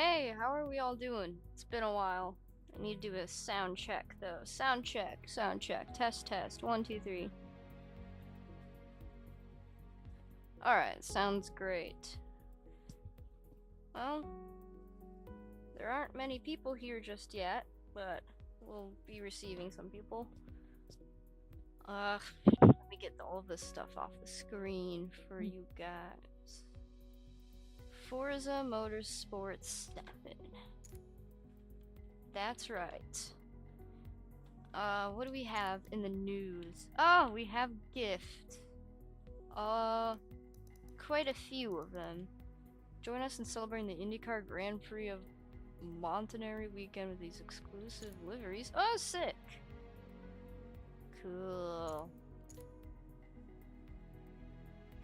Hey, how are we all doing? It's been a while. I need to do a sound check though. Sound check, test, test. 1, 2, 3. Alright, sounds great. Well, there aren't many people here just yet, but we'll be receiving some people. Let me get all of this stuff off the screen for you guys. Forza Motorsport 7. That's right. What do we have in the news? Oh, we have gift. Quite a few of them. Join us in celebrating the IndyCar Grand Prix of Monterey weekend with these exclusive liveries. Oh, sick! Cool.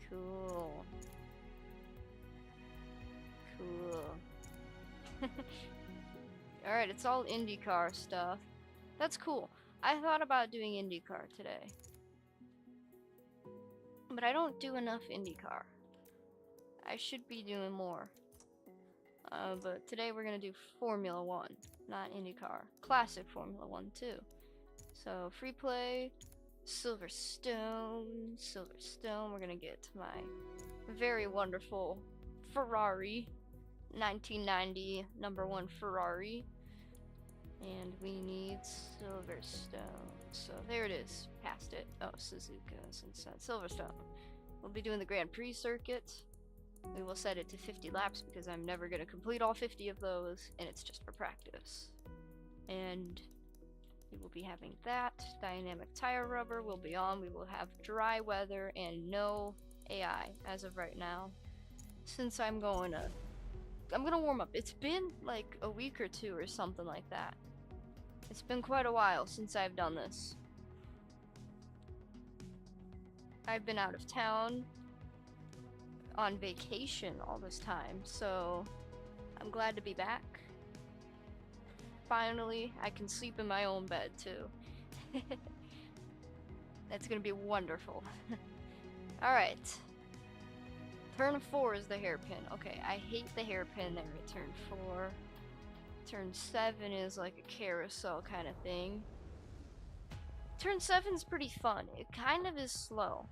Cool. Cool. Alright, it's all IndyCar stuff. That's cool. I thought about doing IndyCar today. But I don't do enough IndyCar. I should be doing more. But today we're gonna do Formula 1, not IndyCar. Classic Formula 1 too. So, free play, Silverstone, we're gonna get my very wonderful Ferrari, 1990 #1 Ferrari. And we need Silverstone. So there it is. Passed it. Oh, Suzuka instead. Silverstone. We'll be doing the Grand Prix circuit. We will set it to 50 laps because I'm never going to complete all 50 of those, and it's just for practice. And we will be having that. Dynamic tire rubber will be on. We will have dry weather and no AI as of right now. Since I'm gonna warm up. It's been like a week or two or something like that. It's been quite a while since I've done this. I've been out of town on vacation all this time, so I'm glad to be back. Finally, I can sleep in my own bed too. That's gonna be wonderful. Alright. Turn 4 is the hairpin. Okay, I hate the hairpin there at turn 4. Turn 7 is like a carousel kind of thing. Turn 7 is pretty fun. It kind of is slow.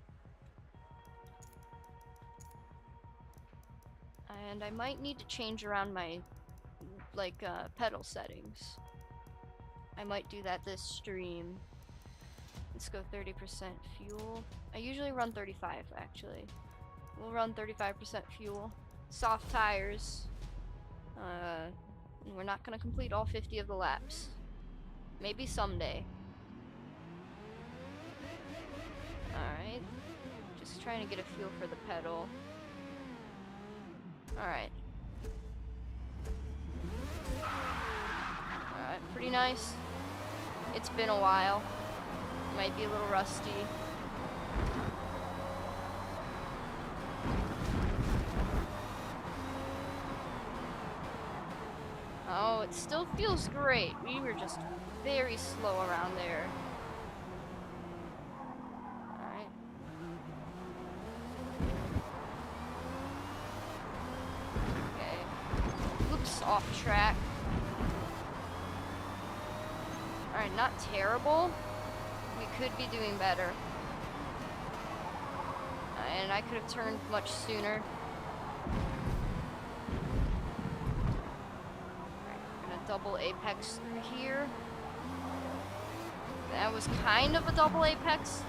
And I might need to change around my pedal settings. I might do that this stream. Let's go 30% fuel. I usually run 35 actually. We'll run 35% fuel. Soft tires. We're not gonna complete all 50 of the laps. Maybe someday. Alright. Just trying to get a feel for the pedal. Alright. Alright, pretty nice. It's been a while. Might be a little rusty. Oh, it still feels great. We were just very slow around there. Alright. Okay. Oops, off track. Alright, not terrible. We could be doing better. And I could have turned much sooner. Double apex through here. That was kind of a double apex.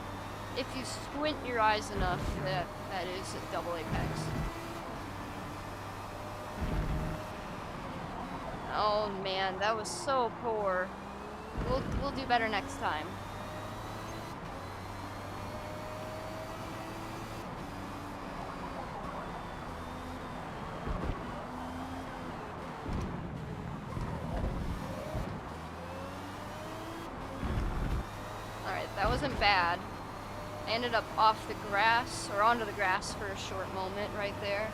If you squint your eyes enough, that is a double apex. Oh man, that was so poor. We'll do better next time. That wasn't bad. I ended up off the grass, or onto the grass for a short moment right there.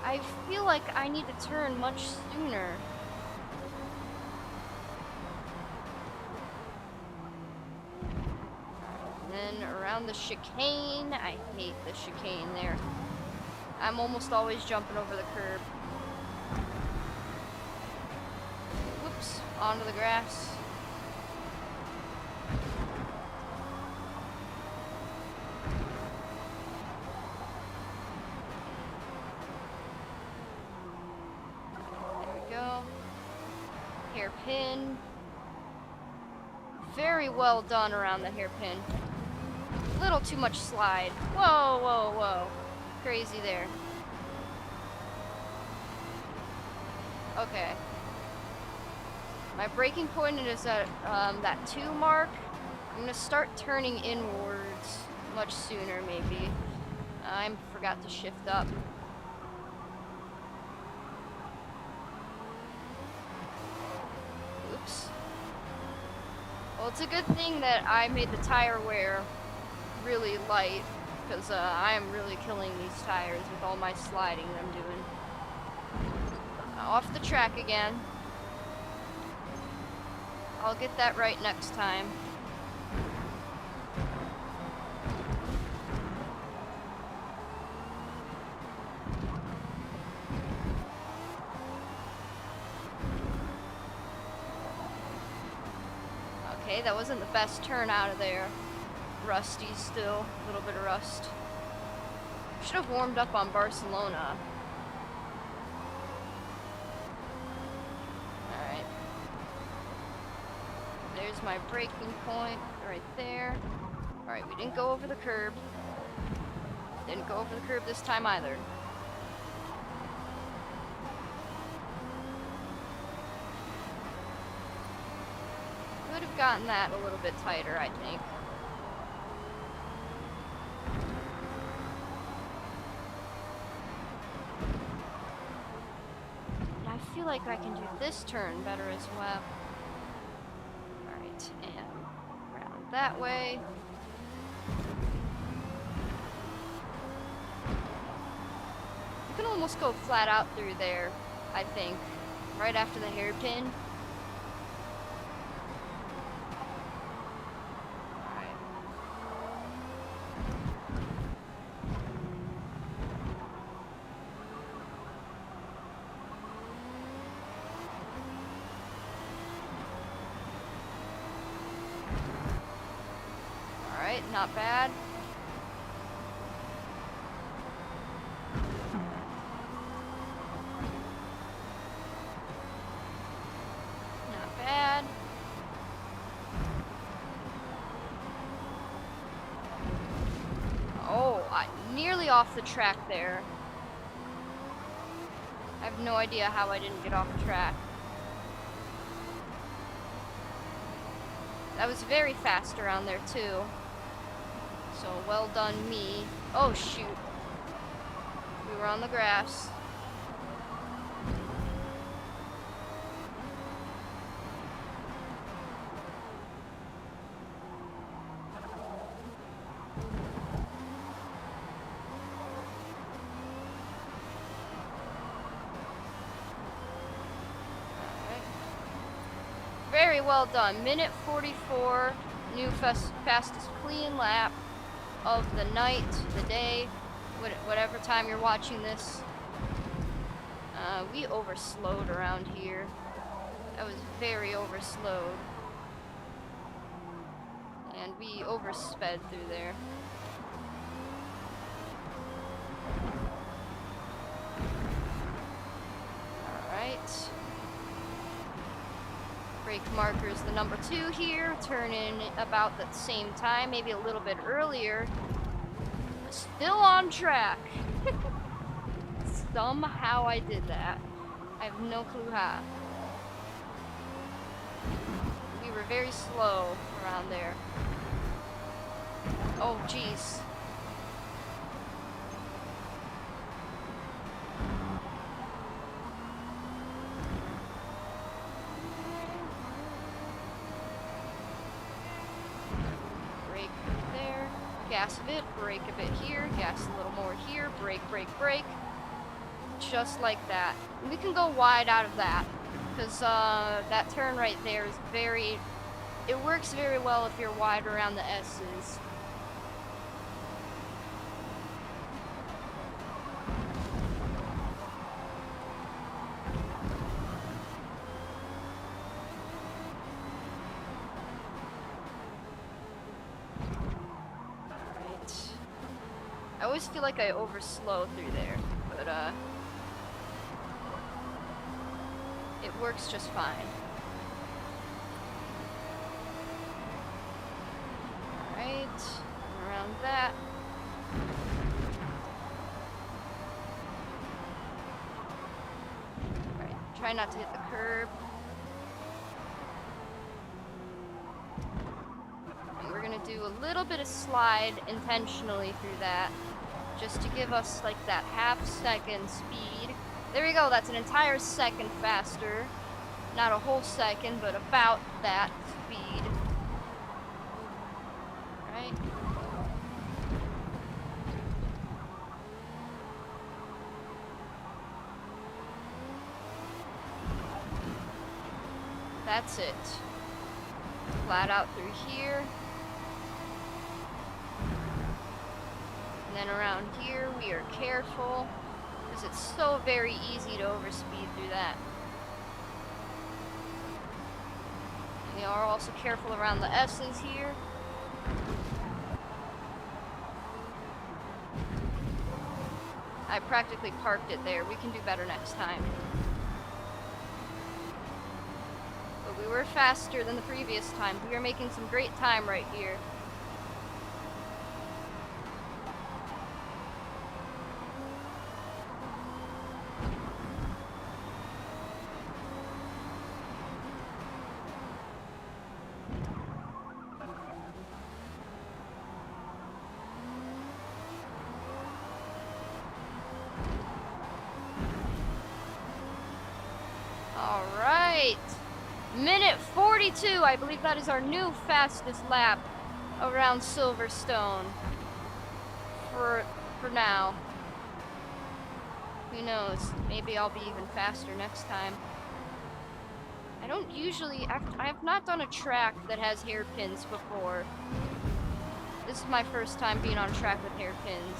I feel like I need to turn much sooner. And then then around the chicane. I hate the chicane there. I'm almost always jumping over the curb. Whoops, onto the grass. There we go. Hairpin. Very well done around the hairpin. Little too much slide. Whoa, whoa, whoa. Crazy there. Okay. My braking point is at that 2 mark. I'm gonna start turning inwards much sooner, maybe. I forgot to shift up. Oops. Well, it's a good thing that I made the tire wear really light, because I am really killing these tires with all my sliding that I'm doing. Off the track again. I'll get that right next time. Okay, that wasn't the best turn out of there. Rusty still, a little bit of rust. Should have warmed up on Barcelona. Alright. There's my braking point right there. Alright, we didn't go over the curb. Didn't go over the curb this time either. Could have gotten that a little bit tighter, I think. I feel like I can do this turn better as well. Alright, and round that way. You can almost go flat out through there, I think. Right after the hairpin. Not bad. Not bad. Oh, nearly off the track there. I have no idea how I didn't get off the track. That was very fast around there too. So well done me. Oh shoot. We were on the grass. Alright. Very well done. Minute 44. New fastest clean lap of the night, the day, whatever time you're watching this. We overslowed around here. That was very overslowed. And we oversped through there. Alright. Brake markers, the number 2 here, turn in about the same time, maybe a little bit earlier. Still on track. Somehow I did that. I have no clue how. We were very slow around there. Oh, jeez. Gas a bit, brake a bit here, gas a little more here, brake, brake, brake. Just like that. And we can go wide out of that, because that turn right there is very, it works very well if you're wide around the S's. always feel like I overslow through there, but it works just fine. Alright, around that. Alright, try not to hit the curb. And we're gonna do a little bit of slide intentionally through that, just to give us like that half-second speed. There we go, that's an entire second faster. Not a whole second, but about that speed. Right? That's it. Flat out through here. And then around here, we are careful, because it's so very easy to overspeed through that. We are also careful around the S's here. I practically parked it there. We can do better next time. But we were faster than the previous time. We are making some great time right here. Alright, minute 42, I believe that is our new fastest lap around Silverstone, for now. Who knows, maybe I'll be even faster next time. I don't usually, I have not done a track that has hairpins before. This is my first time being on a track with hairpins.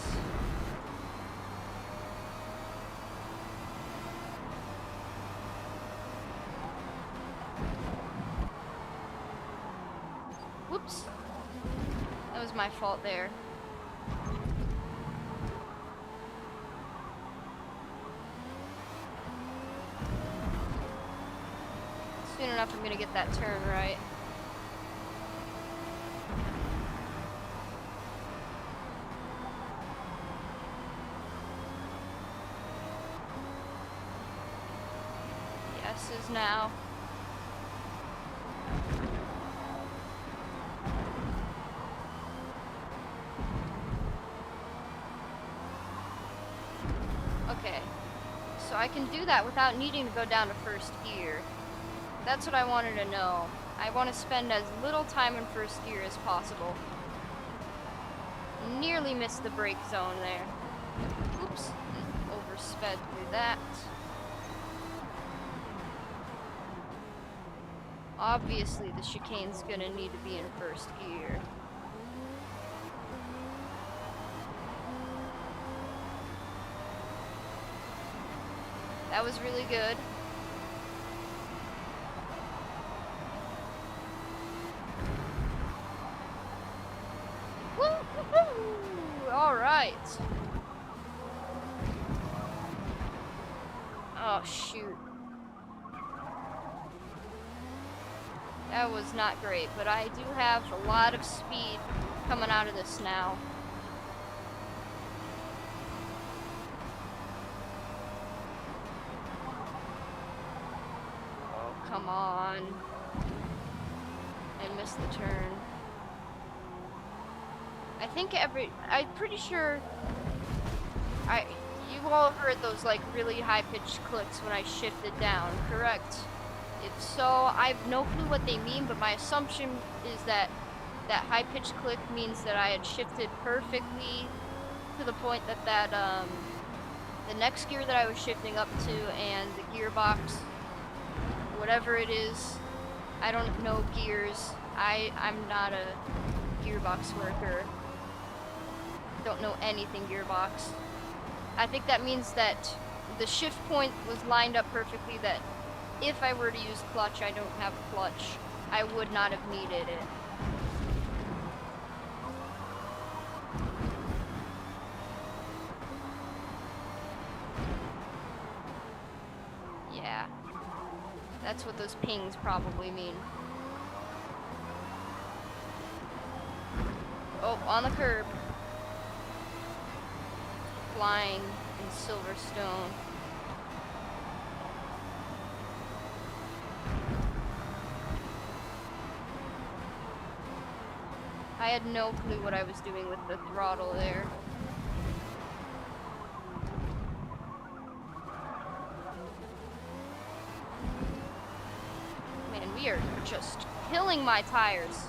Whoops. That was my fault there. Soon enough I'm gonna get that turn right. Yes is now. Okay, so I can do that without needing to go down to first gear. That's what I wanted to know. I want to spend as little time in first gear as possible. Nearly missed the brake zone there. Oops, oversped through that. Obviously the chicane's gonna need to be in first gear. That was really good. Woo-hoo-hoo! All right. Oh shoot. That was not great, but I do have a lot of speed coming out of this now. Come on. I missed the turn. I think I'm pretty sure you all heard those like really high-pitched clicks when I shifted down, correct? If so, I have no clue what they mean, but my assumption is that that high-pitched click means that I had shifted perfectly to the point that the next gear that I was shifting up to and the gearbox, whatever it is, I don't know gears. I'm not a gearbox worker. Don't know anything gearbox. I think that means that the shift point was lined up perfectly, that if I were to use clutch, I don't have clutch. I would not have needed it. Yeah. That's what those pings probably mean. Oh, on the curb. Flying in Silverstone. I had no clue what I was doing with the throttle there. Man, we are just killing my tires.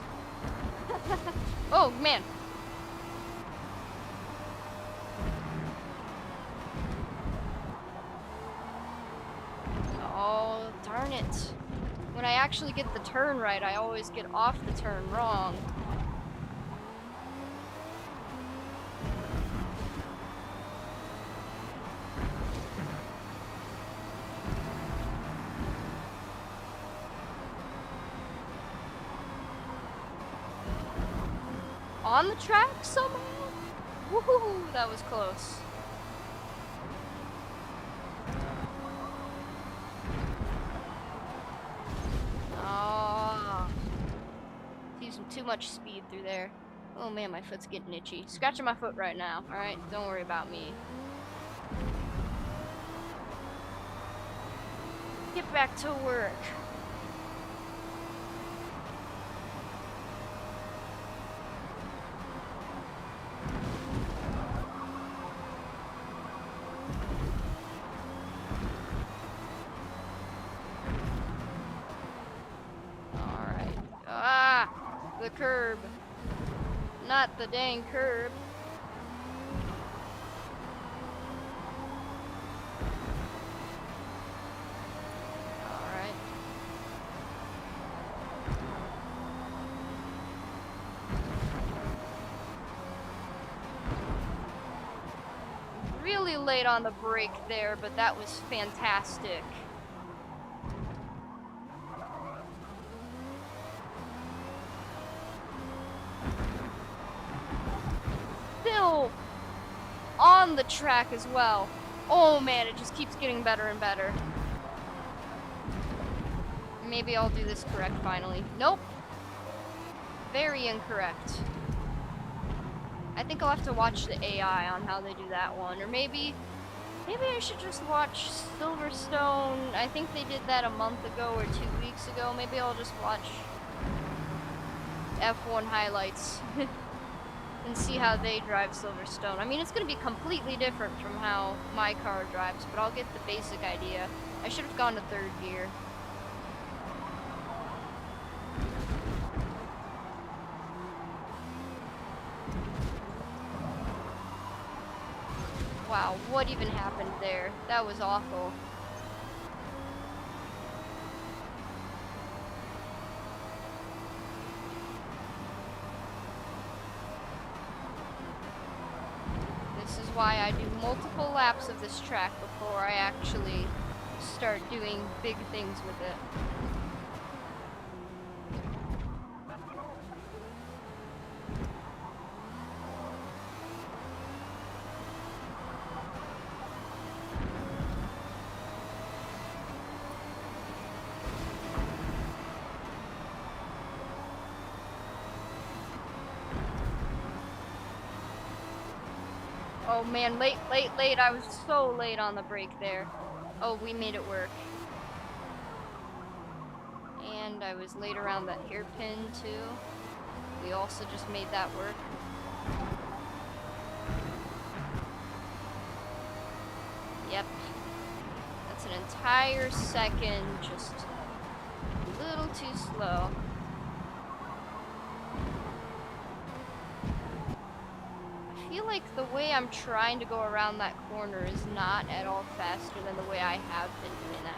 Oh, man. Oh, darn it. When I actually get the turn right, I always get off the turn wrong. On the track somehow? Woohoo, that was close. Ah, using too much speed through there. Oh man, my foot's getting itchy. Scratching my foot right now. Alright, don't worry about me. Get back to work. The curb. Not the dang curb. Alright. Really late on the brake there, but that was fantastic. On the track as well. Oh man, it just keeps getting better and better. Maybe I'll do this correct finally. Nope. Very incorrect. I think I'll have to watch the AI on how they do that one. Or maybe I should just watch Silverstone. I think they did that a month ago or 2 weeks ago. Maybe I'll just watch F1 highlights. And see how they drive Silverstone. I mean, it's going to be completely different from how my car drives, but I'll get the basic idea. I should have gone to third gear. Wow, what even happened there? That was awful. Why I do multiple laps of this track before I actually start doing big things with it. Oh man, late. I was so late on the brake there. Oh, we made it work. And I was late around that hairpin too. We also just made that work. Yep. That's an entire second, just a little too slow. I feel like the way I'm trying to go around that corner is not at all faster than the way I have been doing that.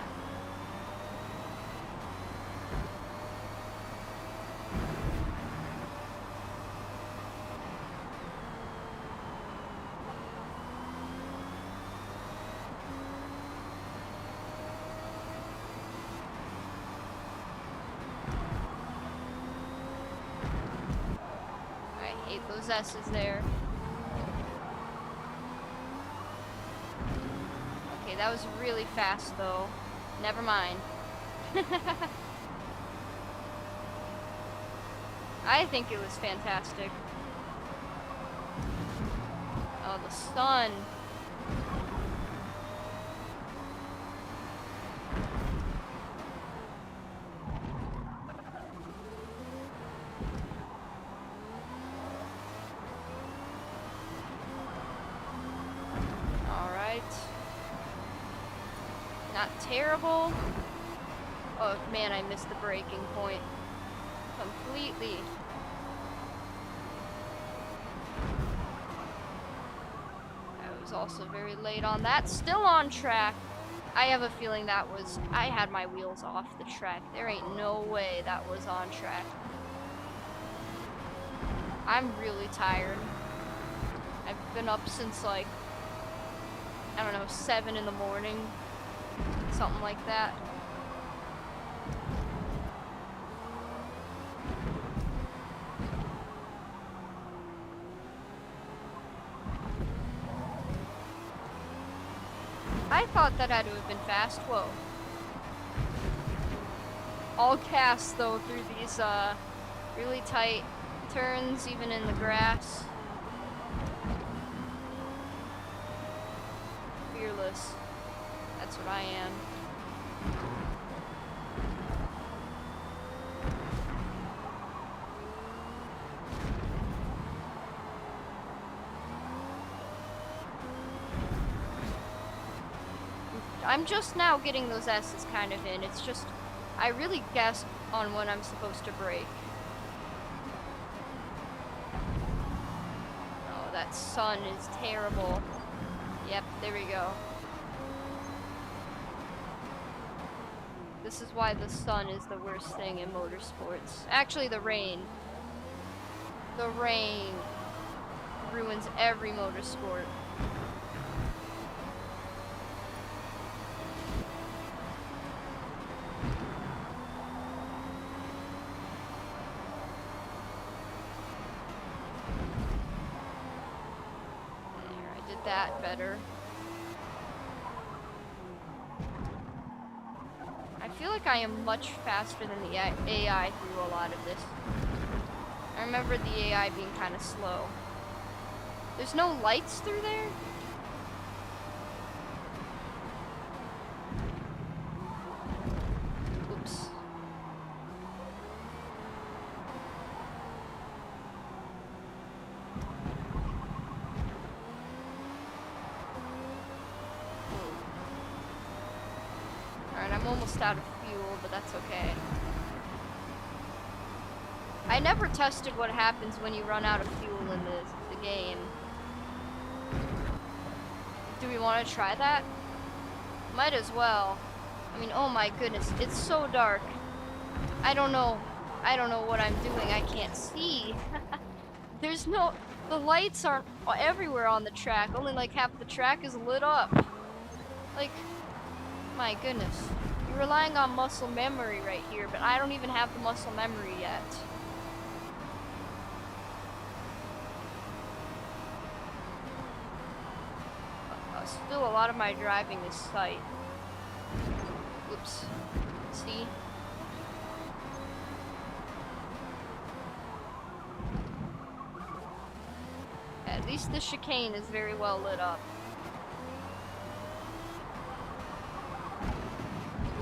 I hate those S's there. Okay, that was really fast though. Never mind. I think it was fantastic. Oh, the sun. Alright. Not terrible. Oh man, I missed the braking point completely. I was also very late on that. Still on track. I have a feeling that was... I had my wheels off the track. There ain't no way that was on track. I'm really tired. I've been up since like, I don't know, 7 in the morning. Something like that. I thought that had to have been fast. Whoa. All gas though through these really tight turns, even in the grass. Fearless. That's what I am. I'm just now getting those S's kind of in. It's just, I really guess on when I'm supposed to brake. Oh, that sun is terrible. Yep, there we go. This is why the sun is the worst thing in motorsports. Actually, the rain. The rain ruins every motorsport. That better. I feel like I am much faster than the AI through a lot of this. I remember the AI being kind of slow. There's no lights through there? Oops. I'm almost out of fuel, but that's okay. I never tested what happens when you run out of fuel in the game. Do we want to try that? Might as well. I mean, oh my goodness, it's so dark. I don't know what I'm doing. I can't see. There's no... The lights aren't everywhere on the track. Only like half the track is lit up. Like... My goodness. You're relying on muscle memory right here, but I don't even have the muscle memory yet. Still, a lot of my driving is sight. Oops. See? At least the chicane is very well lit up.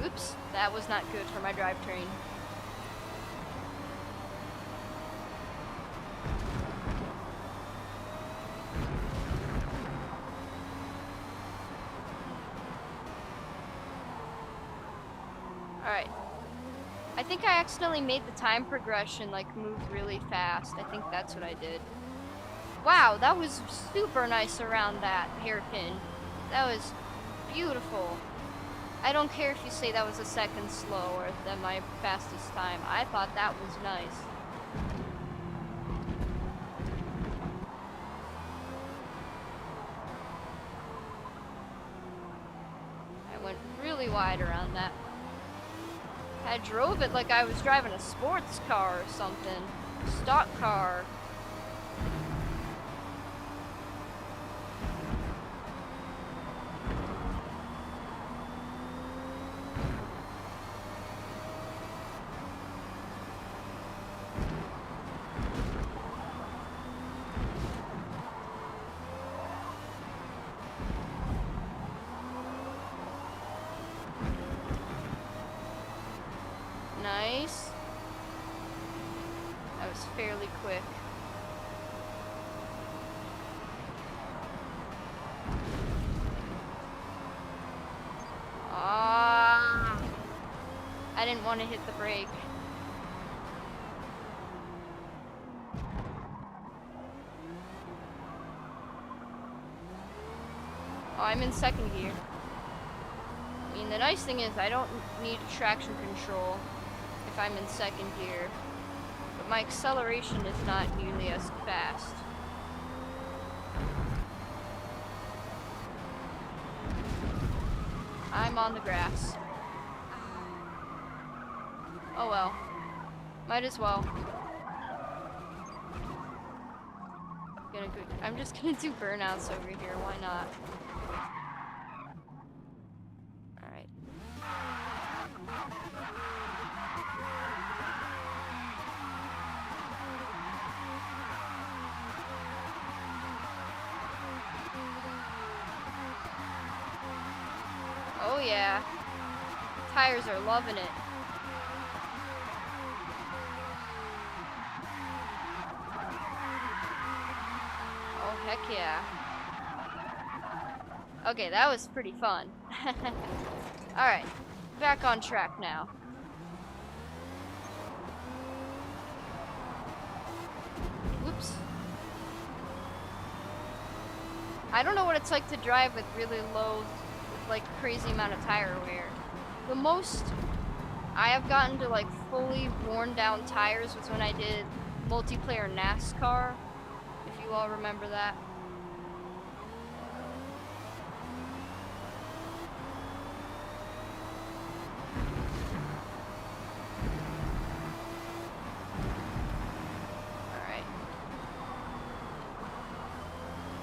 Oops, that was not good for my drivetrain. Alright. I think I accidentally made the time progression like move really fast. I think that's what I did. Wow, that was super nice around that hairpin. That was beautiful. I don't care if you say that was a second slower than my fastest time. I thought that was nice. I went really wide around that. I drove it like I was driving a sports car or something. Stock car. Nice. That was fairly quick. Ah, I didn't want to hit the brake. Oh, I'm in second gear. I mean, the nice thing is I don't need traction control if I'm in second gear, but my acceleration is not nearly as fast. I'm on the grass. Oh well. Might as well. I'm just gonna do burnouts over here, why not? Alright. Oh yeah. Tires are loving it. Oh heck yeah. Okay, that was pretty fun. Alright, back on track now. Whoops. I don't know what it's like to drive with really low, like crazy amount of tire wear. The most I have gotten to like fully worn down tires was when I did multiplayer NASCAR, if you all remember that. Alright.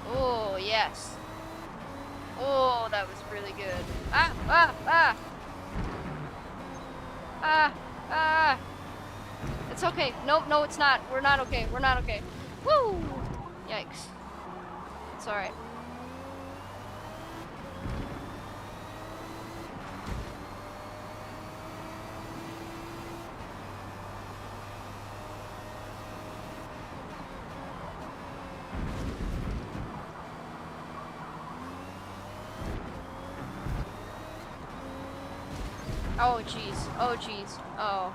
Oh, yes. Oh, that was really good. Ah, ah, ah! Ah, ah! It's okay. Nope, no, it's not. We're not okay. We're not okay. Woo! Yikes. It's alright. Oh jeez. Oh jeez. Oh.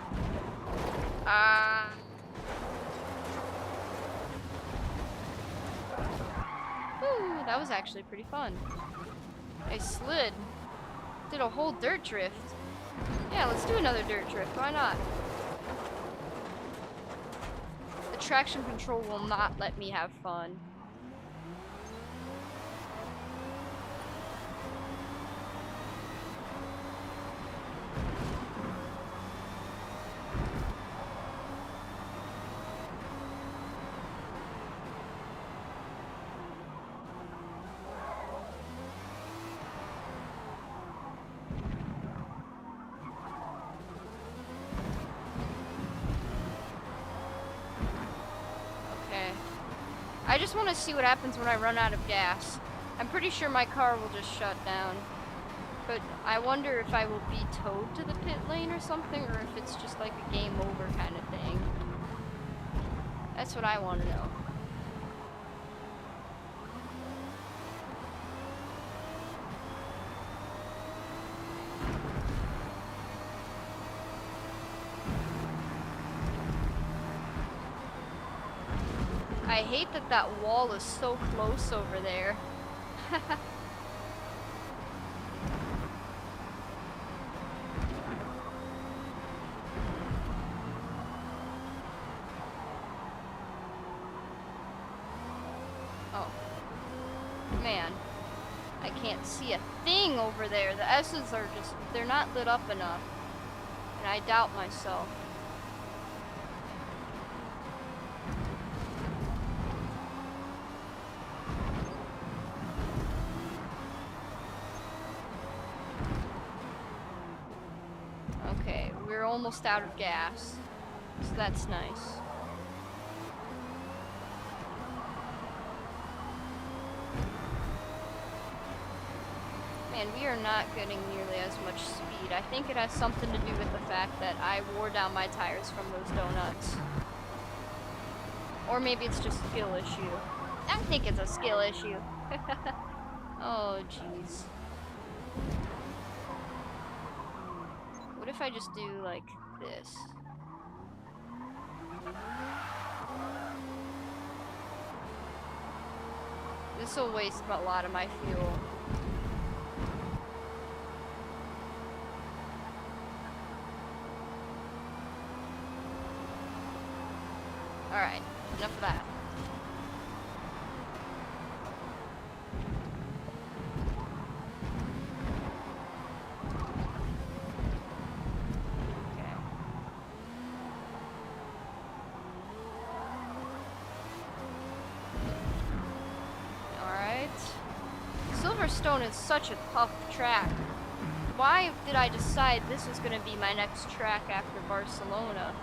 Whew, that was actually pretty fun. I slid. Did a whole dirt drift. Yeah, let's do another dirt drift. Why not? The traction control will not let me have fun. I just want to see what happens when I run out of gas. I'm pretty sure my car will just shut down. But I wonder if I will be towed to the pit lane or something, or if it's just like a game over kind of thing. That's what I want to know. I hate that that wall is so close over there. Oh. Man. I can't see a thing over there. The S's are just, they're not lit up enough. And I doubt myself. Okay, we're almost out of gas, so that's nice. Man, and we are not getting nearly as much speed. I think it has something to do with the fact that I wore down my tires from those donuts. Or maybe it's just a skill issue. I think it's a skill issue. Oh, jeez. What if I just do, like, this? This will waste a lot of my fuel. Alright, enough of that. Silverstone is such a tough track. Why did I decide this was going to be my next track after Barcelona?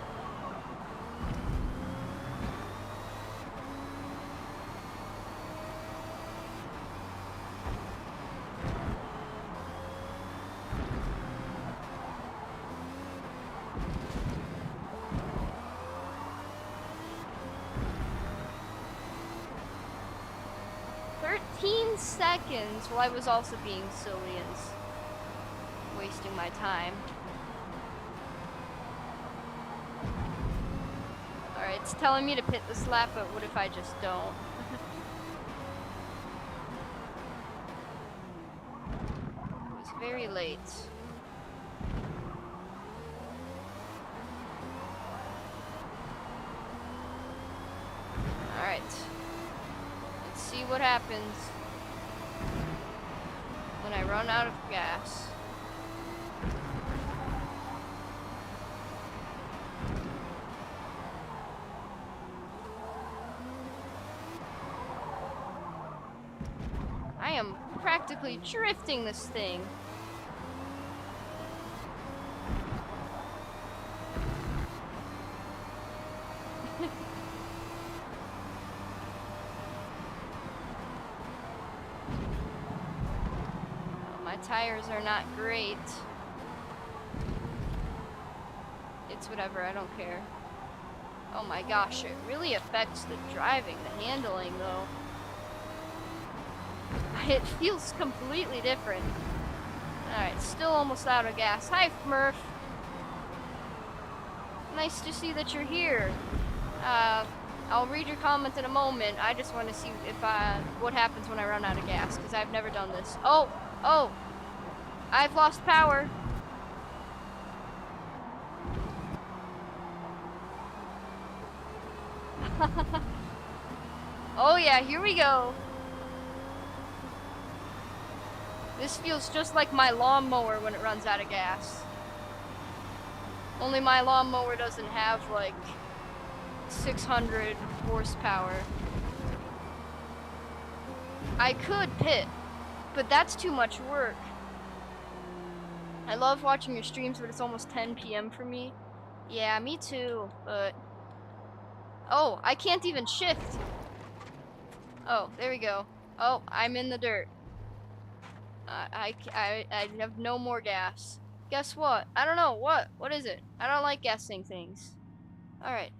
Seconds. Well, I was also being silly and wasting my time. Alright, it's telling me to pit this lap, but what if I just don't? It was very late. Alright. Let's see what happens when I run out of gas. I am practically drifting this thing. Tires are not great. It's whatever, I don't care. Oh my gosh, it really affects the driving, the handling though. It feels completely different. Alright, still almost out of gas. Hi, Murph. Nice to see that you're here. I'll read your comment in a moment. I just want to see if what happens when I run out of gas, because I've never done this. Oh! I've lost power. Oh yeah, here we go. This feels just like my lawnmower when it runs out of gas. Only my lawnmower doesn't have like 600 horsepower. I could pit, but that's too much work. I love watching your streams, but it's almost 10 p.m. for me. Yeah, me too, but... Oh, I can't even shift. Oh, there we go. Oh, I'm in the dirt. I have no more gas. Guess what? I don't know. What is it? I don't like guessing things. Alright.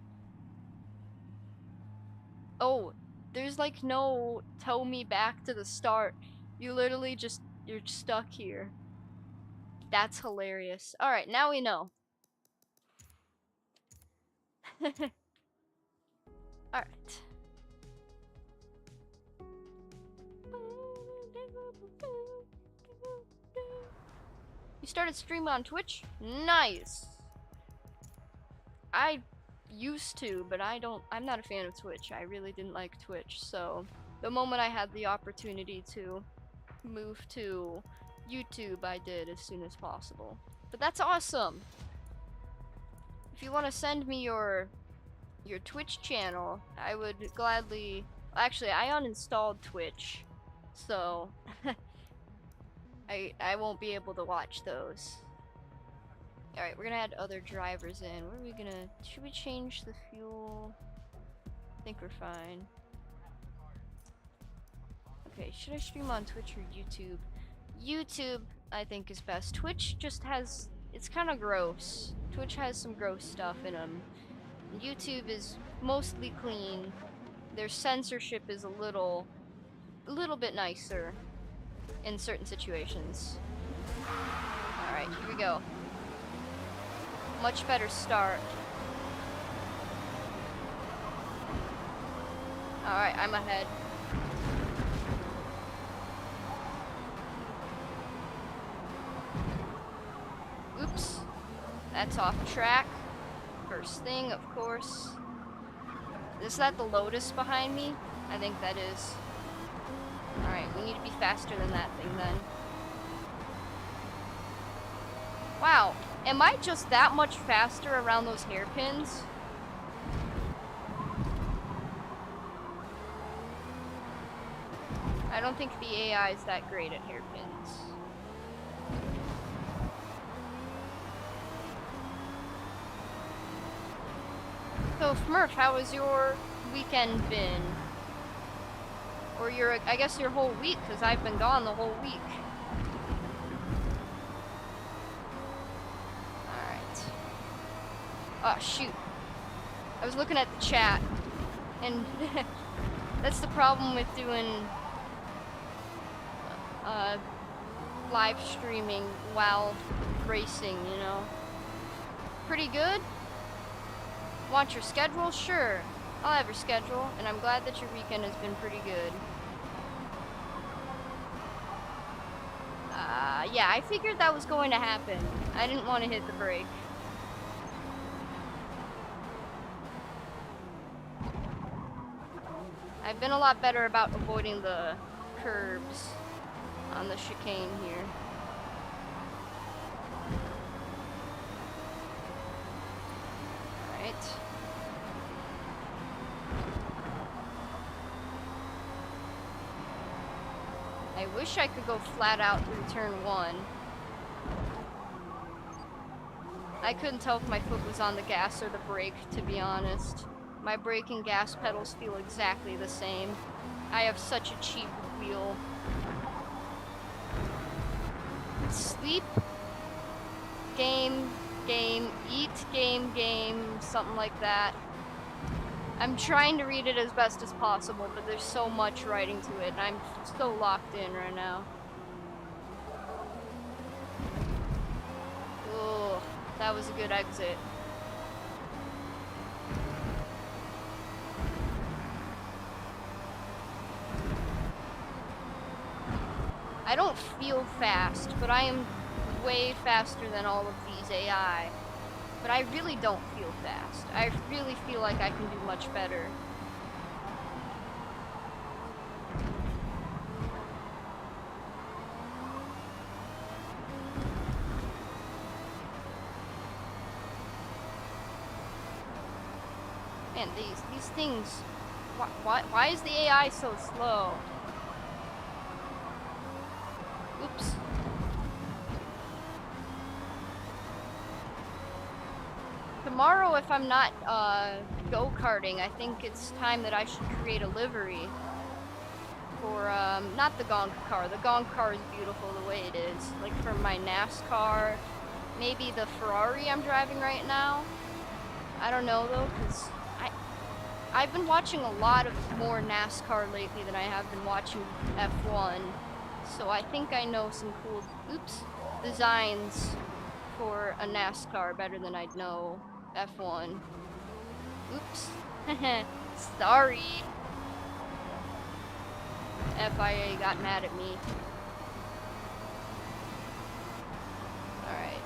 Oh, there's like no tow me back to the start. You literally just, you're stuck here. That's hilarious. Alright, now we know. Alright. You started streaming on Twitch? Nice! I used to, but I'm not a fan of Twitch. I really didn't like Twitch, so the moment I had the opportunity to move to YouTube, I did as soon as possible. But that's awesome! If you want to send me your Twitch channel, I would gladly... Actually, I uninstalled Twitch, so I won't be able to watch those. Alright, we're gonna add other drivers in. What are we gonna... Should we change the fuel? I think we're fine. Okay, should I stream on Twitch or YouTube? YouTube, I think, is best. Twitch just has, it's kind of gross. Twitch has some gross stuff in them. YouTube is mostly clean. Their censorship is a little bit nicer in certain situations. Alright, here we go. Much better start. Alright, I'm ahead. Oops. That's off track. First thing, of course. Is that the Lotus behind me? I think that is. Alright, we need to be faster than that thing then. Wow, am I just that much faster around those hairpins? I don't think the AI is that great at hairpins. So, Smurf, how has your weekend been? Or your, I guess your whole week, because I've been gone the whole week. Alright. Oh, shoot. I was looking at the chat, and that's the problem with doing live streaming while racing, you know. Pretty good? Want your schedule? Sure. I'll have your schedule, and I'm glad that your weekend has been pretty good. Yeah, I figured that was going to happen. I didn't want to hit the brake. I've been a lot better about avoiding the curbs on the chicane here. Alright. I wish I could go flat out through turn 1. I couldn't tell if my foot was on the gas or the brake, to be honest. My brake and gas pedals feel exactly the same. I have such a cheap wheel. Sleep, game, eat, game, something like that. I'm trying to read it as best as possible, but there's so much writing to it, and I'm so locked in right now. Oh, that was a good exit. I don't feel fast, but I am way faster than all of these AI. But I really don't feel fast. I really feel like I can do much better. Man, these things... Why is the AI so slow? Oops. Tomorrow, if I'm not go-karting, I think it's time that I should create a livery for, not the Gonk car. The Gonk car is beautiful the way it is. Like for my NASCAR, maybe the Ferrari I'm driving right now. I don't know though, because I've been watching a lot of more NASCAR lately than I have been watching F1. So I think I know some cool, designs for a NASCAR better than I'd know F1. Oops. Sorry. FIA got mad at me. Alright.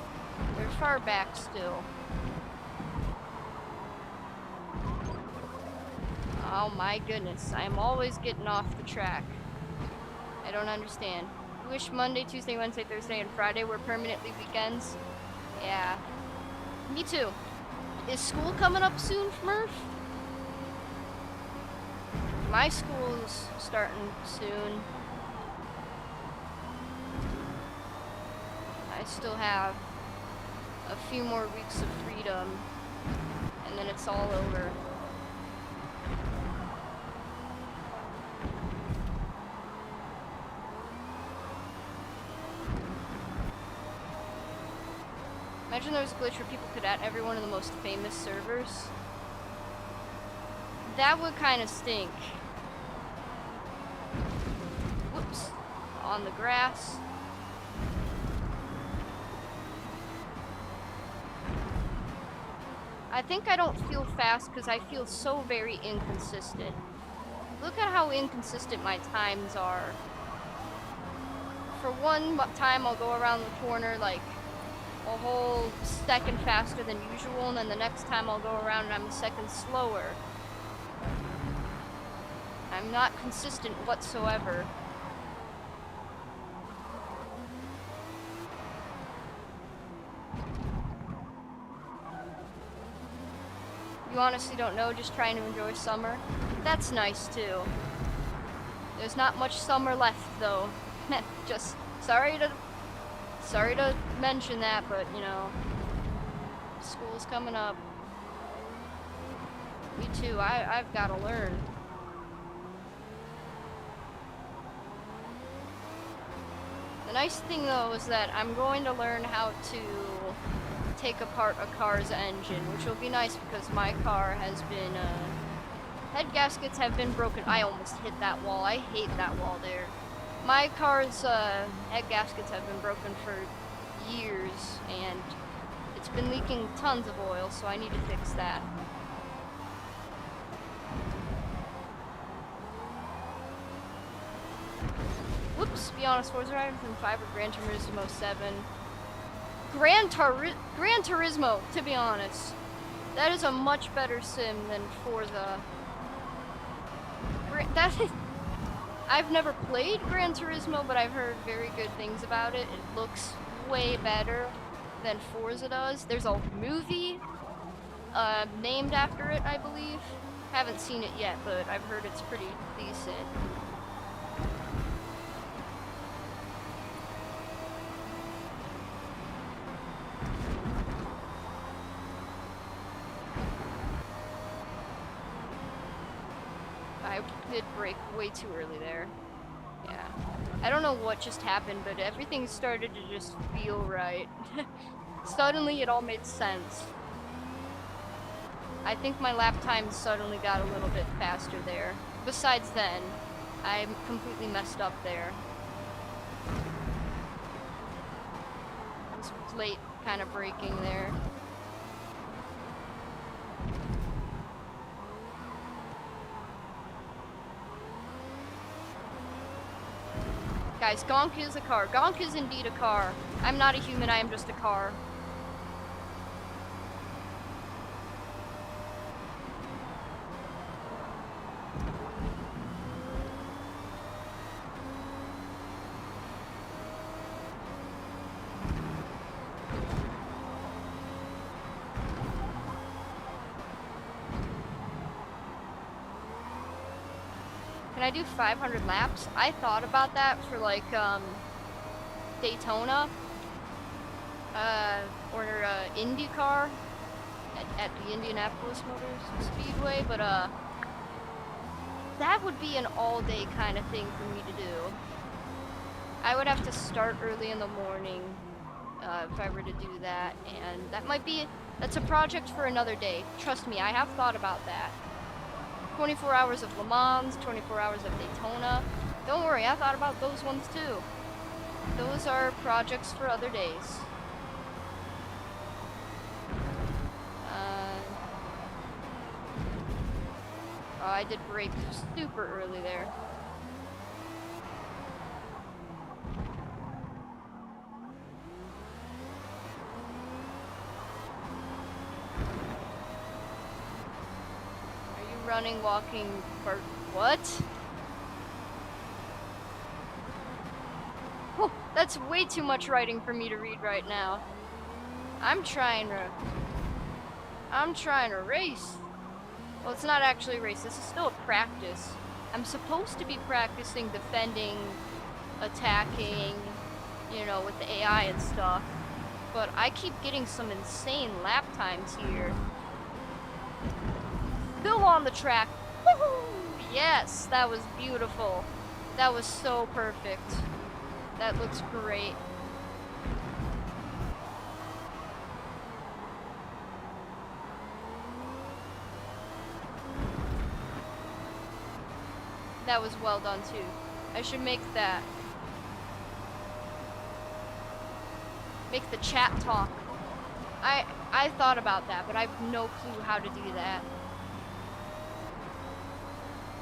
They're far back still. Oh my goodness. I'm always getting off the track. I don't understand. I wish Monday, Tuesday, Wednesday, Thursday, and Friday were permanently weekends. Yeah. Me too. Is school coming up soon, Smurf? My school's starting soon. I still have a few more weeks of freedom, and then it's all over. Imagine there was a glitch where people could add every one of the most famous servers. That would kind of stink. Whoops. On the grass. I think I don't feel fast because I feel so very inconsistent. Look at how inconsistent my times are. For one time I'll go around the corner like a whole second faster than usual, and then the next time I'll go around and I'm a second slower. I'm not consistent whatsoever. You honestly don't know, just trying to enjoy summer? That's nice too. There's not much summer left though. Just sorry to mention that, but you know, school's coming up. Me too, I've gotta learn. The nice thing though is that I'm going to learn how to take apart a car's engine, which will be nice because my car has been, head gaskets have been broken. I almost hit that wall. I hate that wall there. My car's head gaskets have been broken for years, and it's been leaking tons of oil, so I need to fix that. Whoops, be honest, Forza Horizon 5 or Gran Turismo 7. Gran Turismo, to be honest. That is a much better sim than Forza. I've never played Gran Turismo, but I've heard very good things about it. It looks way better than Forza does. There's a movie named after it, I believe. Haven't seen it yet, but I've heard it's pretty decent. I did brake way too early there. Yeah. I don't know what just happened, but everything started to just feel right. Suddenly it all made sense. I think my lap time suddenly got a little bit faster there. Besides then, I completely messed up there. I was late kind of braking there. Guys, Gonk is a car. Gonk is indeed a car. I'm not a human, I am just a car. Can I do 500 laps? I thought about that for like Daytona or IndyCar at the Indianapolis Motor Speedway, but that would be an all-day kind of thing for me to do. I would have to start early in the morning if I were to do that, and that's a project for another day. Trust me, I have thought about that. 24 hours of Le Mans, 24 hours of Daytona. Don't worry, I thought about those ones too. Those are projects for other days. Oh, I did brake super early there. Running, walking, what? Oh, that's way too much writing for me to read right now. I'm trying to race. Well, it's not actually a race, this is still a practice. I'm supposed to be practicing defending, attacking, you know, with the AI and stuff. But I keep getting some insane lap times here. Still on the track. Woohoo! Yes, that was beautiful. That was so perfect. That looks great. That was well done too. I should make that. Make the chat talk. I thought about that, but I have no clue how to do that.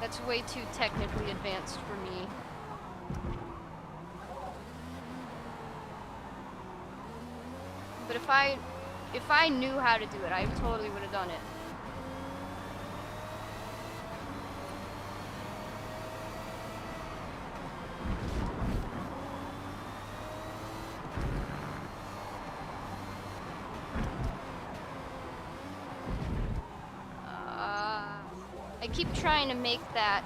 That's way too technically advanced for me. But if I knew how to do it, I totally would have done it. I keep trying to make that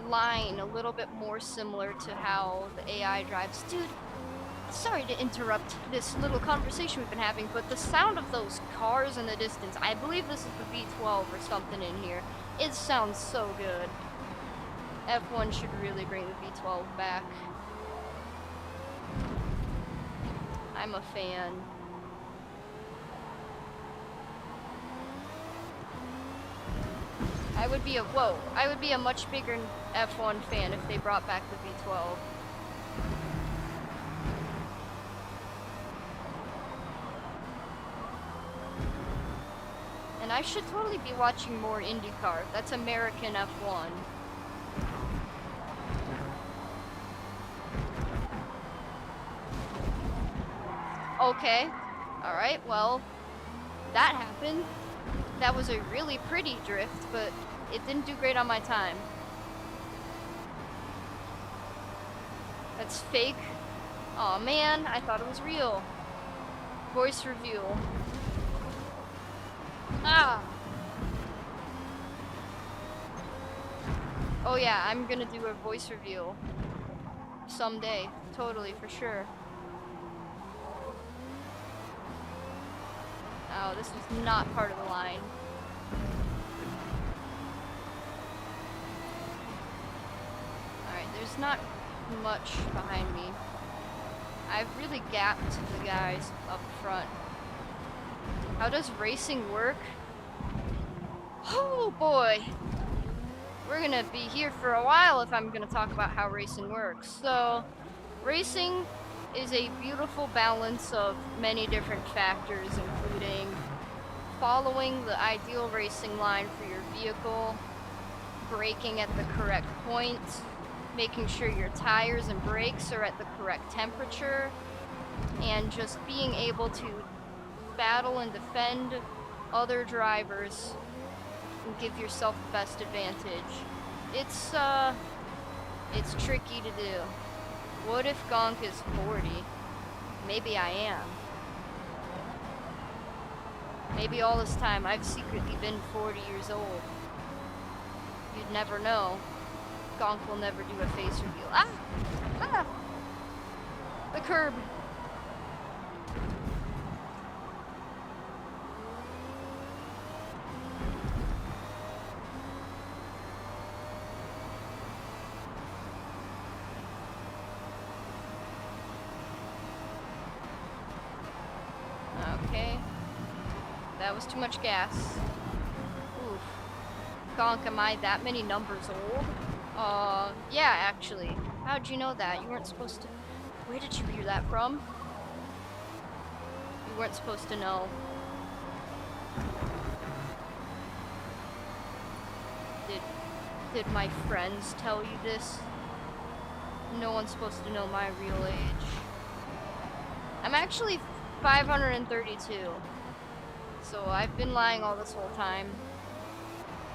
line a little bit more similar to how the AI drives. Dude, sorry to interrupt this little conversation we've been having, but the sound of those cars in the distance, I believe this is the V12 or something in here, it sounds so good. F1 should really bring the V12 back. I'm a fan. I would be a much bigger F1 fan if they brought back the V12. And I should totally be watching more IndyCar. That's American F1. Okay. Alright, well, that happened. That was a really pretty drift, but it didn't do great on my time. That's fake. Aw, man, I thought it was real. Voice reveal. Ah! Oh yeah, I'm gonna do a voice reveal. Someday. Totally, for sure. Oh, this was not part of the line. Alright, there's not much behind me. I've really gapped the guys up front. How does racing work? Oh boy! We're gonna be here for a while if I'm gonna talk about how racing works. So, racing is a beautiful balance of many different factors, including following the ideal racing line for your vehicle, braking at the correct point, making sure your tires and brakes are at the correct temperature, and just being able to battle and defend other drivers and give yourself the best advantage. It's tricky to do. What if Gonk is 40? Maybe I am. Maybe all this time I've secretly been 40 years old. You'd never know. Gonk will never do a face reveal. Ah! Ah! The curb! Okay. That was too much gas. Oof. Gonk, am I that many numbers old? Yeah, actually. How'd you know that? You weren't supposed to... Where did you hear that from? You weren't supposed to know. Did my friends tell you this? No one's supposed to know my real age. I'm actually 532. So I've been lying all this whole time.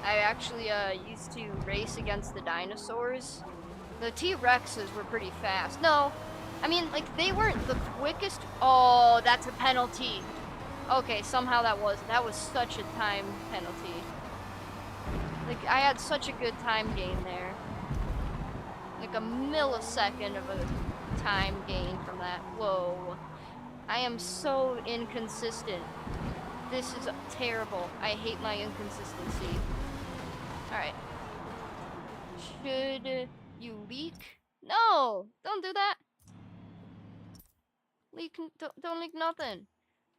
I actually used to race against the dinosaurs. The T-Rexes were pretty fast. No, I mean, like, they weren't the quickest. Oh, that's a penalty. Okay, somehow that was such a time penalty. Like, I had such a good time gain there. Like a millisecond of a time gain from that. Whoa. I am so inconsistent. This is terrible. I hate my inconsistency. Alright. Should you leak? No! Don't do that! Don't leak nothing.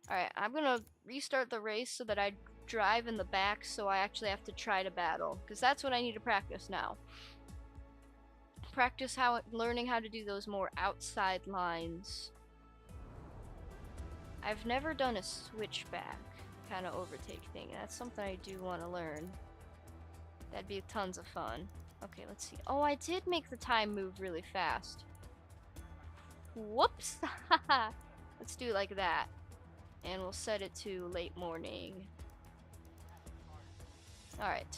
Alright, I'm gonna restart the race so that I drive in the back so I actually have to try to battle. Because that's what I need to practice now. practice learning how to do those more outside lines. I've never done a switchback kind of overtake thing. That's something I do want to learn. That'd be tons of fun. Okay, let's see. Oh, I did make the time move really fast. Whoops! Let's do it like that. And we'll set it to late morning. Alright.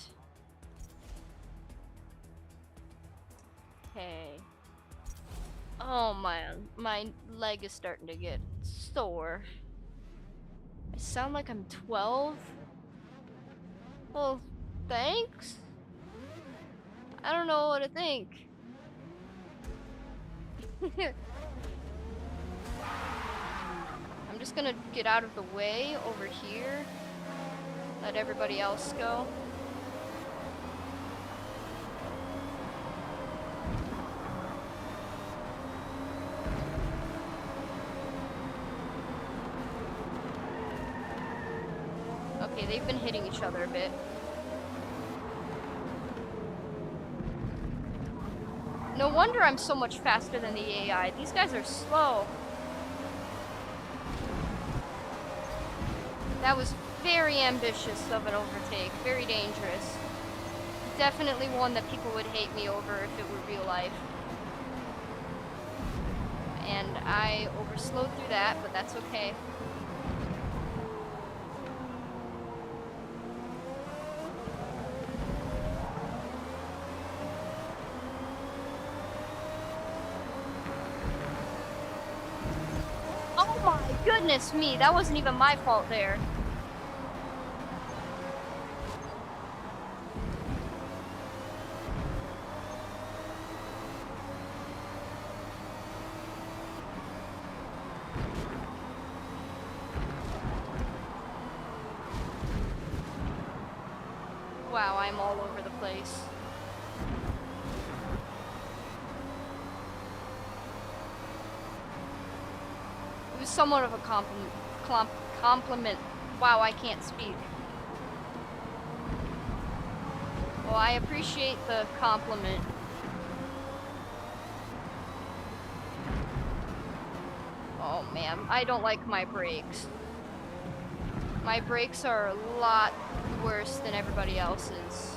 Okay. Oh man, my leg is starting to get sore. I sound like I'm 12? Well, thanks? I don't know what to think. I'm just gonna get out of the way over here. Let everybody else go. Okay, they've been hitting each other a bit. No wonder I'm so much faster than the AI. These guys are slow. That was very ambitious of an overtake. Very dangerous. Definitely one that people would hate me over if it were real life. And I overslowed through that, but that's okay. Oh my goodness me, that wasn't even my fault there. Wow, I'm all over the place. It was somewhat of a compliment. Wow, I can't speak. Well, I appreciate the compliment. Oh man, I don't like my brakes. My brakes are a lot worse than everybody else's.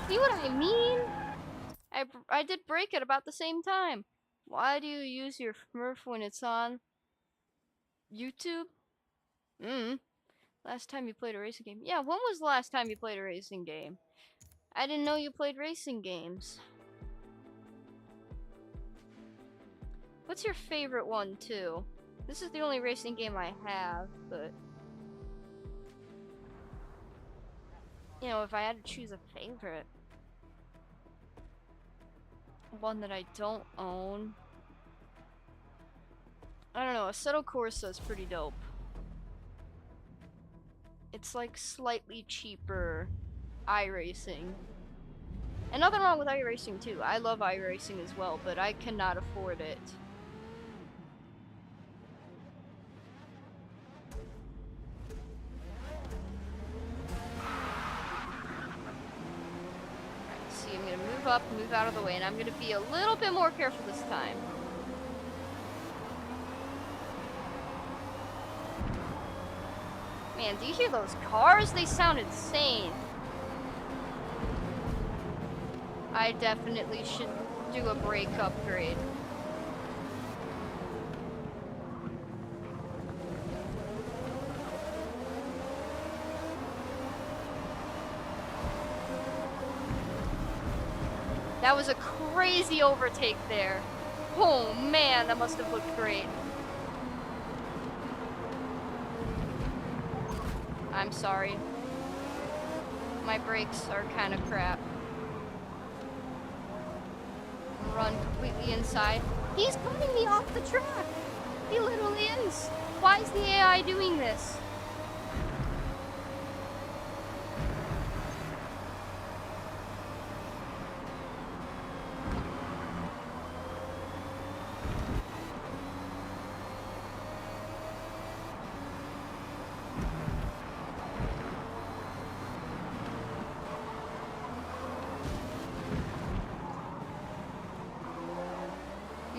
See what I mean? I did brake at about the same time. Why do you use your Smurf when it's on YouTube? Last time you played a racing game? Yeah, when was the last time you played a racing game? I didn't know you played racing games. What's your favorite one, too? This is the only racing game I have, but... You know, if I had to choose a favorite... One that I don't own... I don't know, Assetto Corsa is pretty dope. It's like slightly cheaper iRacing. And nothing wrong with iRacing too. I love iRacing as well, but I cannot afford it. Alright, see, I'm gonna move up, move out of the way, and I'm gonna be a little bit more careful this time. Man, do you hear those cars? They sound insane. I definitely should do a brake upgrade. That was a crazy overtake there. Oh man, that must have looked great. I'm sorry. My brakes are kind of crap. Run completely inside. He's cutting me off the track! He literally is! Why is the AI doing this?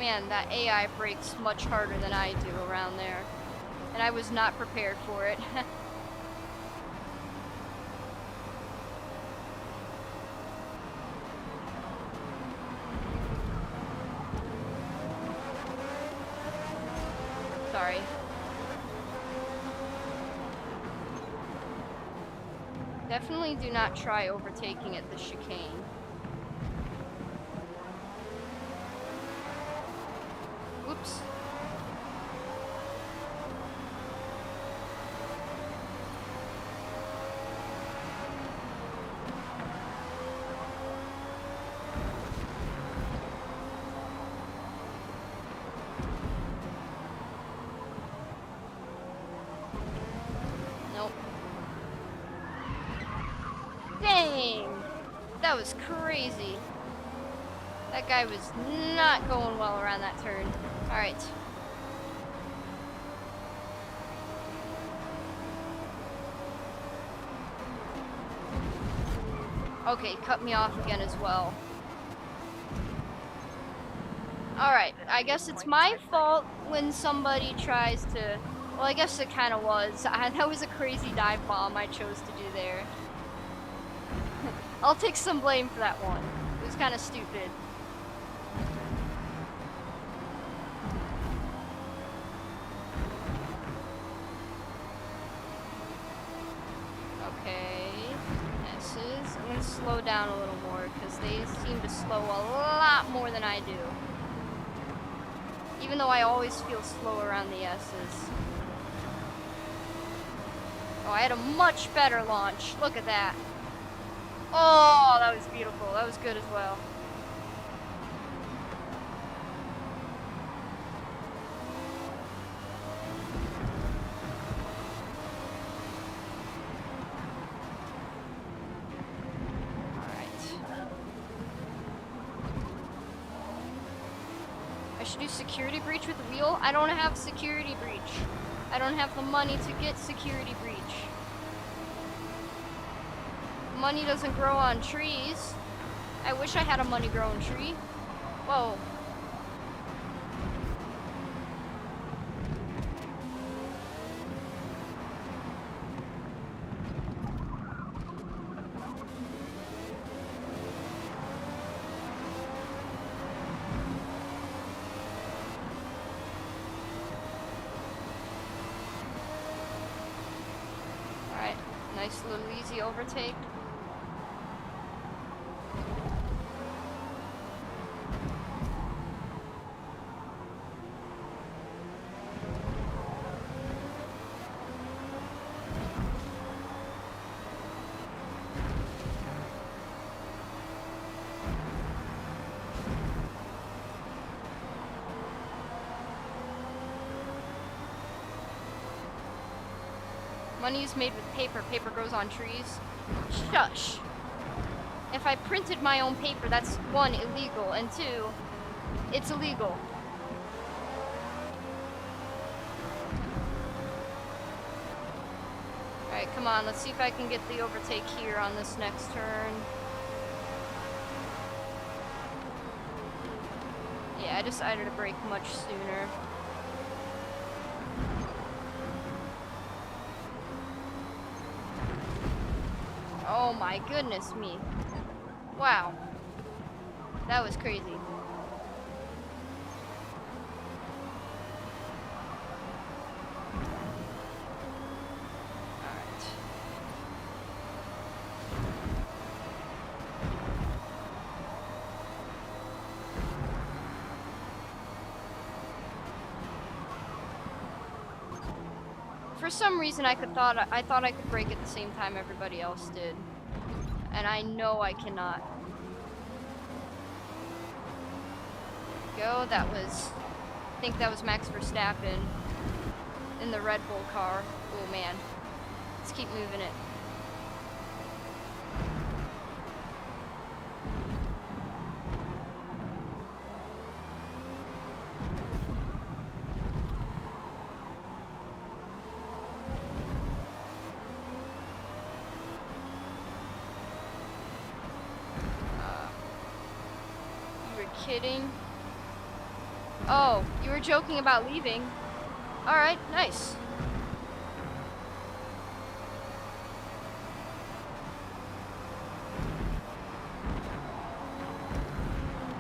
Man, that AI brakes much harder than I do around there. And I was not prepared for it. Sorry. Definitely do not try overtaking at the chicane. Whoops. Nope. Dang! That was crazy. That guy was not going well around that turn. Alright. Okay, cut me off again as well. Alright, I guess it's my fault when somebody tries to... Well, I guess it kind of was. That was a crazy dive bomb I chose to do there. I'll take some blame for that one. It was kind of stupid. Okay, S's. I'm gonna slow down a little more because they seem to slow a lot more than I do. Even though I always feel slow around the S's. Oh, I had a much better launch. Look at that. Oh, that was beautiful. That was good as well. Should do security breach with the wheel? I don't have security breach. I don't have the money to get security breach. Money doesn't grow on trees. I wish I had a money growing tree. Whoa. Nice little easy overtake. Money is made with paper. Paper grows on trees. Shush. If I printed my own paper, that's one, illegal, and two, it's illegal. Alright, come on, let's see if I can get the overtake here on this next turn. Yeah, I decided to brake much sooner. Oh my goodness me. Wow. That was crazy. Alright. For some reason I thought I could brake at the same time everybody else did. And I know I cannot. There we go. That was, I think that was Max Verstappen in the Red Bull car. Oh man. Let's keep moving it. Kidding? Oh, you were joking about leaving. Alright, nice.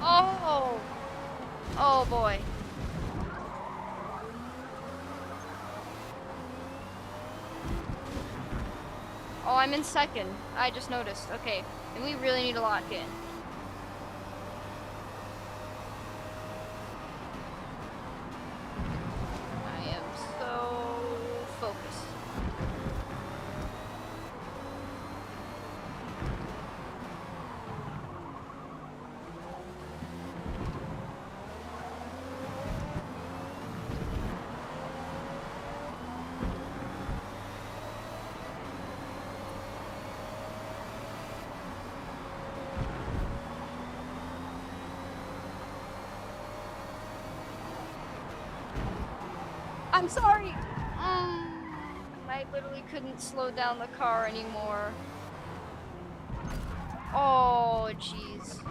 Oh! Oh boy. Oh, I'm in second. I just noticed. Okay, and we really need to lock in. I am so focused. I'm sorry. I literally couldn't slow down the car anymore. Oh, jeez.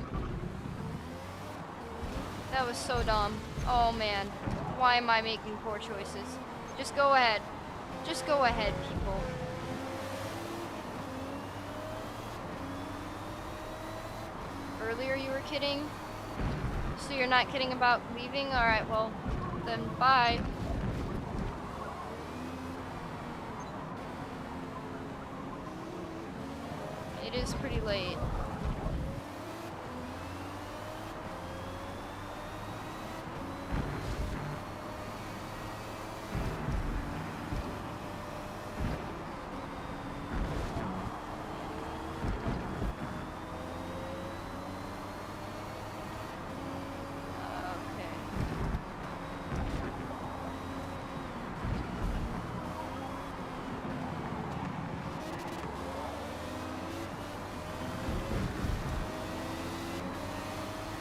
That was so dumb. Oh, man. Why am I making poor choices? Just go ahead. Just go ahead, people. Earlier you were kidding? So you're not kidding about leaving? Alright, well, then bye. It is pretty late.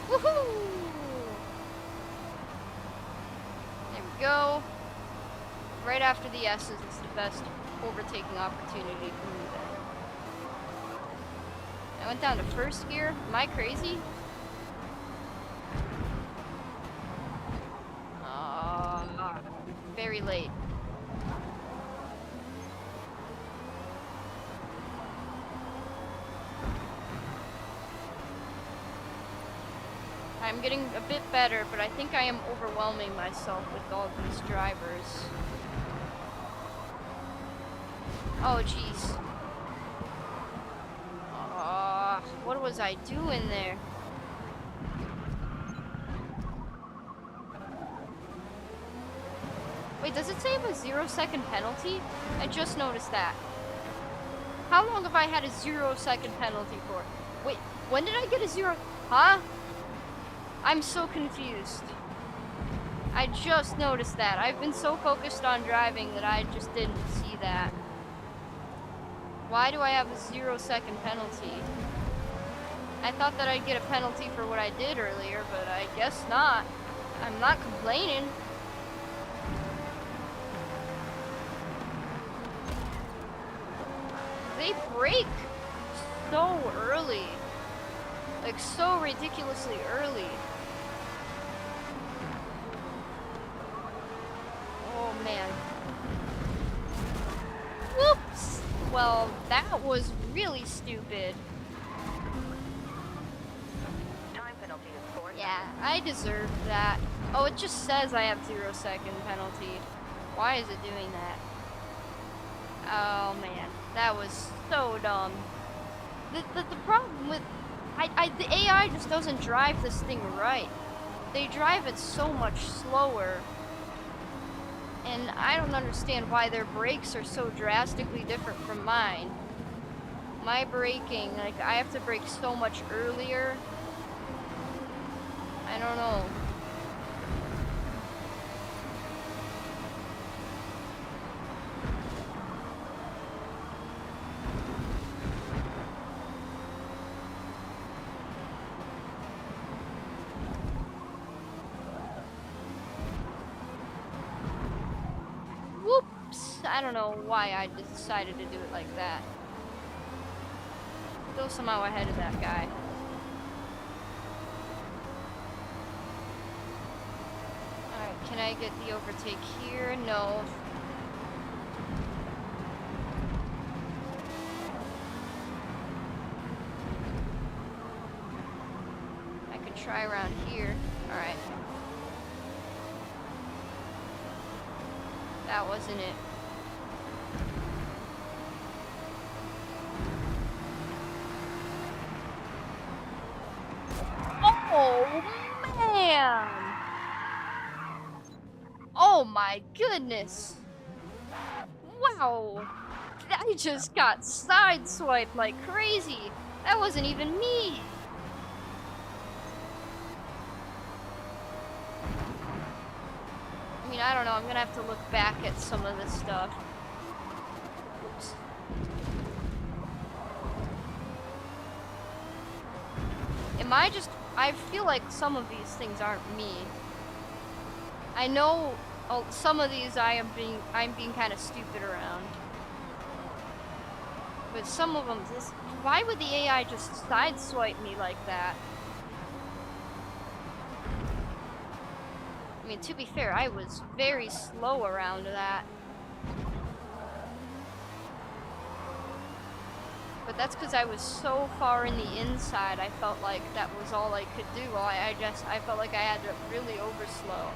Woohoo! There we go. Right after the S's is the best overtaking opportunity for me then. I went down to first gear. Am I crazy? Very late. I'm getting a bit better, but I think I am overwhelming myself with all these drivers. Oh, jeez. What was I doing there? Wait, does it say I have a 0-second penalty? I just noticed that. How long have I had a 0-second penalty for? Wait, when did I get a 0? Huh? I'm so confused. I just noticed that. I've been so focused on driving that I just didn't see that. Why do I have a 0-second penalty? I thought that I'd get a penalty for what I did earlier, but I guess not. I'm not complaining. They brake so early. Like, so ridiculously early. Oh, man. Whoops! Well, that was really stupid. Time penalty is 4 Yeah, I deserved that. Oh, it just says I have 0-second penalty. Why is it doing that? Oh, man. That was so dumb. The problem with... the AI just doesn't drive this thing right. They drive it so much slower. And I don't understand why their brakes are so drastically different from mine. My braking, like, I have to brake so much earlier. I don't know. I don't know why I decided to do it like that. Still somehow ahead of that guy. Can I get the overtake here? No. I could try around here. Alright. That wasn't it. Oh, man! Oh my goodness! Wow! I just got sideswiped like crazy! That wasn't even me! I mean, I don't know, I'm gonna have to look back at some of this stuff. Oops. I feel like some of these things aren't me. I know some of these I'm being kind of stupid around. But some of them, why would the AI just sideswipe me like that? I mean, to be fair, I was very slow around that. But that's because I was so far in the inside, I felt like that was all I could do. I felt like I had to really overslow.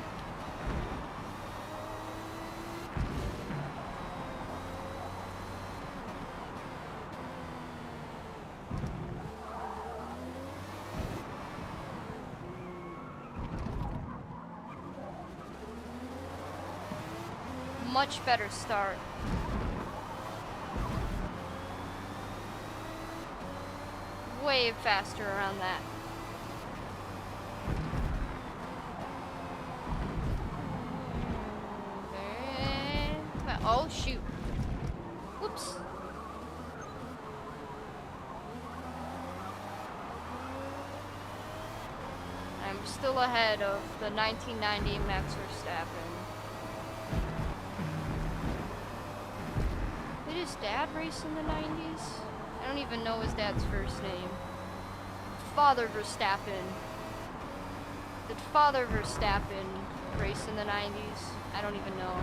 Much better start. Way faster around that. Oh shoot. Whoops. I'm still ahead of the 1990 Max Verstappen. Did his dad race in the 90s? I don't even know his dad's first name. Father Verstappen. Did Father Verstappen race in the 90s? I don't even know.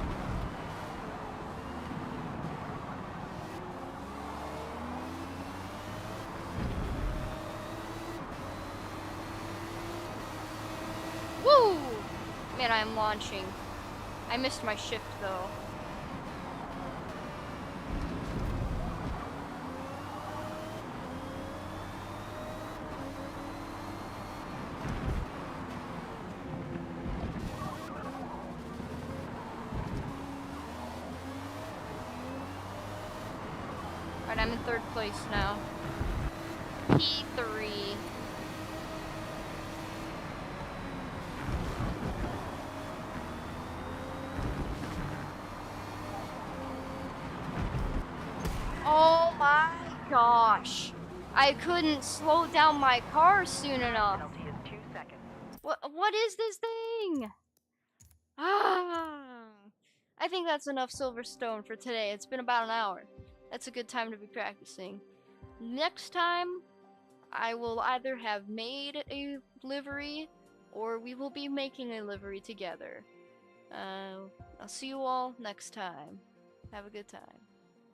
Woo! Man, I'm launching. I missed my shift though. Alright, I'm in third place now. P3. Oh my gosh. I couldn't slow down my car soon enough. Penalty is 2 seconds. What is this thing? Ah. I think that's enough Silverstone for today. It's been about an hour. That's a good time to be practicing. Next time, I will either have made a livery or we will be making a livery together. I'll see you all next time. Have a good time.